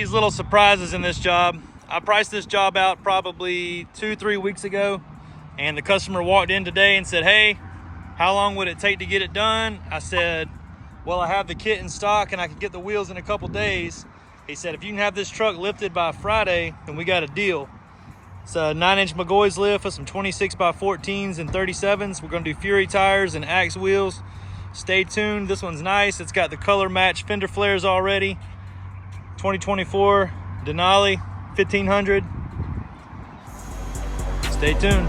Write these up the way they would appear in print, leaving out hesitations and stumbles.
these little surprises in this job. I priced this job out probably 2-3 weeks ago, and the customer walked in today and said, hey, how long would it take to get it done? I said, well, I have the kit in stock and I can get the wheels in a couple days. He said, if you can have this truck lifted by Friday, then we got a deal. It's a 9-inch McGaughys lift with some 26x14s and 37s. We're gonna do Fury tires and AXE wheels. Stay tuned, this one's nice. It's got the color match fender flares already. 2024 Denali 1500. Stay tuned.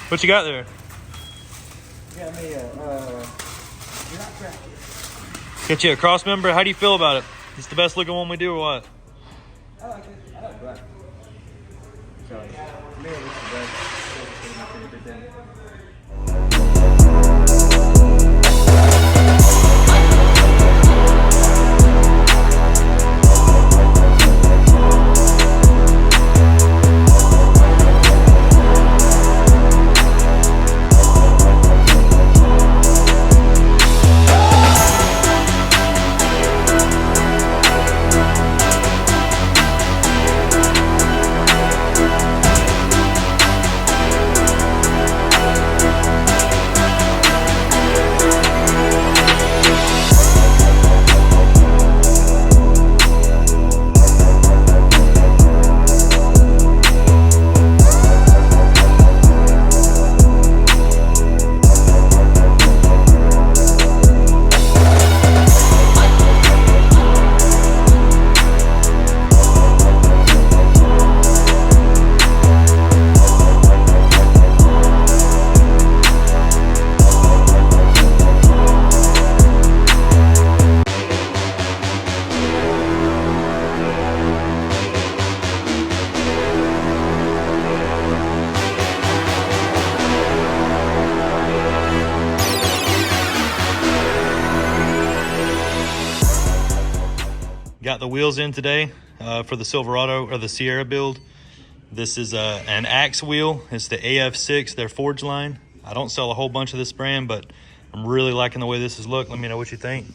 What you got there? Got me a drop bracket. Get you a cross member. How do you feel about it? It's the best looking one we do or what? I like it. I like black. So, to me, it looks the best. It's my favorite thing. Got the wheels in today for the Silverado or the Sierra build. This is an AXE wheel. It's the AF6, their Forged line. I don't sell a whole bunch of this brand, but I'm really liking the way this is look. Let me know what you think.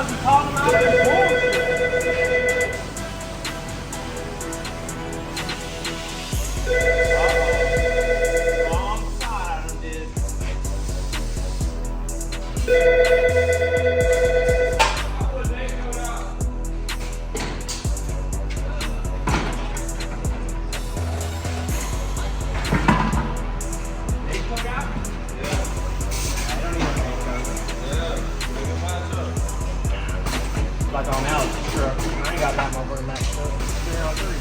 must have called him out of his bullshit. Wrong side I done did. Like on Alex's truck. I ain't got that motherfucker matched up. 3 on 3.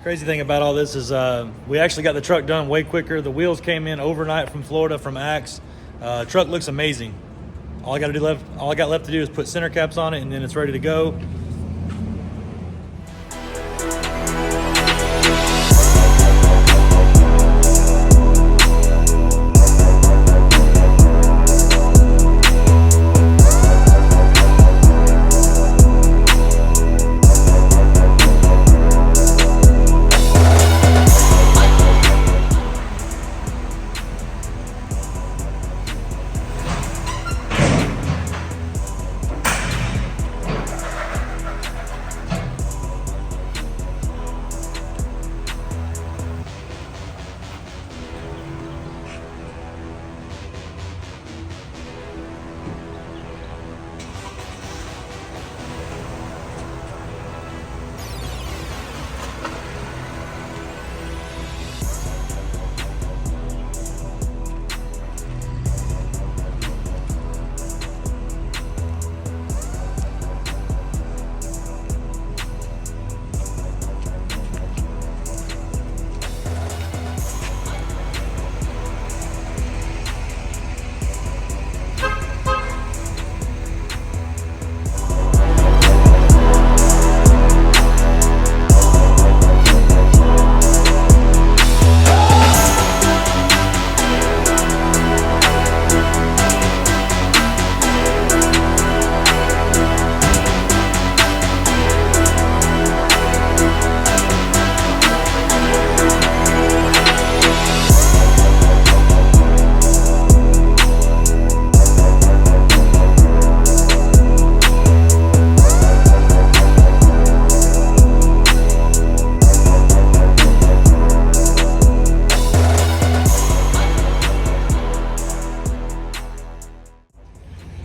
Crazy thing about all this is we actually got the truck done way quicker. The wheels came in overnight from Florida from AXE. Truck looks amazing. All I got left to do is put center caps on it, and then it's ready to go.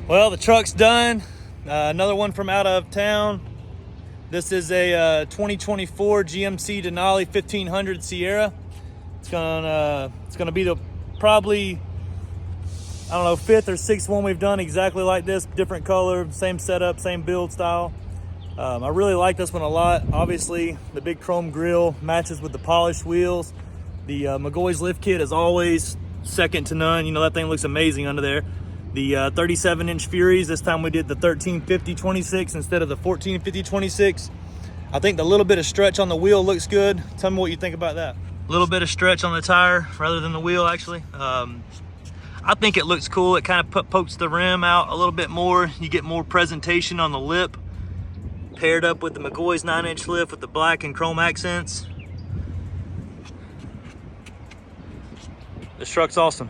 Well, the truck's done. Another one from out of town. This is a 2024 GMC Denali 1500 Sierra. It's gonna be the probably, I don't know, 5th or 6th one we've done exactly like this. Different color, same setup, same build style. I really like this one a lot. Obviously, the big chrome grille matches with the polished wheels. The McGaughys lift kit is always second to none. You know, that thing looks amazing under there. The 37-inch Furies, this time we did the 1350/26 instead of the 1450/26. I think the little bit of stretch on the wheel looks good. Tell me what you think about that. A little bit of stretch on the tire rather than the wheel, actually. I I think it looks cool. It kind of pokes the rim out a little bit more. You get more presentation on the lip, paired up with the McGaughys 9-inch lift with the black and chrome accents. This truck's awesome.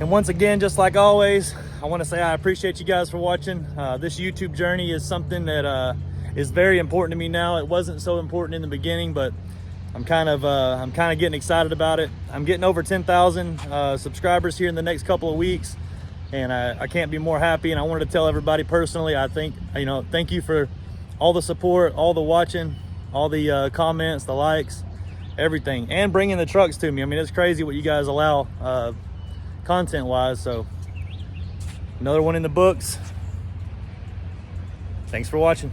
And once again, just like always, I want to say I appreciate you guys for watching. This YouTube journey is something that is very important to me now. It wasn't so important in the beginning, but I'm kind of getting excited about it. I'm getting over 10,000 subscribers here in the next couple of weeks, and I can't be more happy. And I wanted to tell everybody personally, thank you for all the support, all the watching, all the comments, the likes, everything, and bringing the trucks to me. I mean, it's crazy what you guys allow content wise. So another one in the books. Thanks for watching.